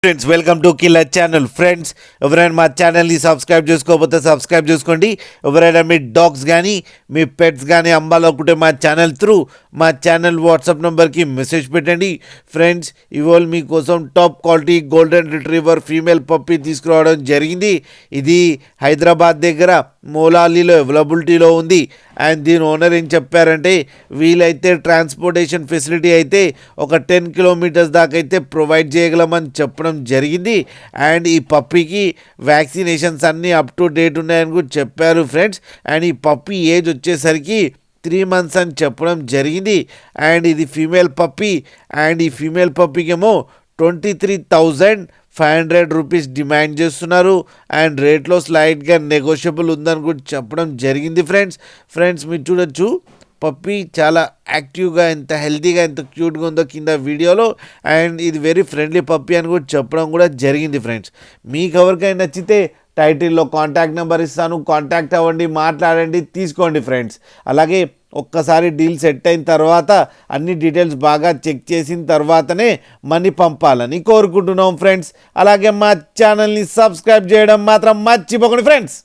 Friends welcome to killer channel. Friends ఎవరైనా మా ఛానల్ని సబ్స్క్రైబ్ చేసుకోకపోతే సబ్స్క్రైబ్ చేసుకోండి. ఎవరైనా మీ డాగ్స్ కానీ మీ పెట్స్ కానీ అమ్మాలనుకుంటే మా ఛానల్ త్రూ మా ఛానల్ వాట్సాప్ నెంబర్కి మెసేజ్ పెట్టండి. ఫ్రెండ్స్ ఇవాళ మీకోసం top quality golden retriever female puppy తీసుకురావడం జరిగింది. ఇది హైదరాబాద్ దగ్గర మోలాలీలో అవైలబిలిటీలో ఉంది. అండ్ దీని ఓనర్ ఏం చెప్పారంటే వీలైతే ట్రాన్స్పోర్టేషన్ ఫెసిలిటీ అయితే ఒక 10 కిలోమీటర్స్ దాకా అయితే ప్రొవైడ్ చేయగలమని చెప్పడం జరిగింది. అండ్ ఈ పప్పీకి వ్యాక్సినేషన్స్ అన్నీ అప్ టు డేట్ ఉన్నాయని కూడా చెప్పారు ఫ్రెండ్స్. అండ్ ఈ పప్పీ ఏజ్ వచ్చేసరికి 3 months అని చెప్పడం జరిగింది. అండ్ ఇది ఫీమేల్ పప్పీ. అండ్ ఈ ఫీమేల్ పప్పీకేమో 23,500 రూపీస్ డిమాండ్ చేస్తున్నారు. అండ్ రేట్లో స్లైట్గా నెగోషియబుల్ ఉందని కూడా చెప్పడం జరిగింది ఫ్రెండ్స్ మీరు చూడొచ్చు పప్పీ చాలా యాక్టివ్గా ఎంత హెల్తీగా ఎంత క్యూట్గా ఉందో కింద వీడియోలో. అండ్ ఇది వెరీ ఫ్రెండ్లీ పప్పీ అని కూడా చెప్పడం కూడా జరిగింది ఫ్రెండ్స్. మీకు ఎవరికైనా నచ్చితే టైటిల్లో కాంటాక్ట్ నెంబర్ ఇస్తాను, కాంటాక్ట్ అవ్వండి, మాట్లాడండి, తీసుకోండి ఫ్రెండ్స్. అలాగే ఒక్కసారి డీల్ సెట్ అయిన తర్వాత అన్ని డీటెయిల్స్ బాగా చెక్ చేసిన తర్వాతనే మనీ పంపాలని కోరుకుంటున్నాం ఫ్రెండ్స్. అలాగే మా ఛానల్ని సబ్స్క్రైబ్ చేయడం మాత్రం మర్చిపోకండి ఫ్రెండ్స్.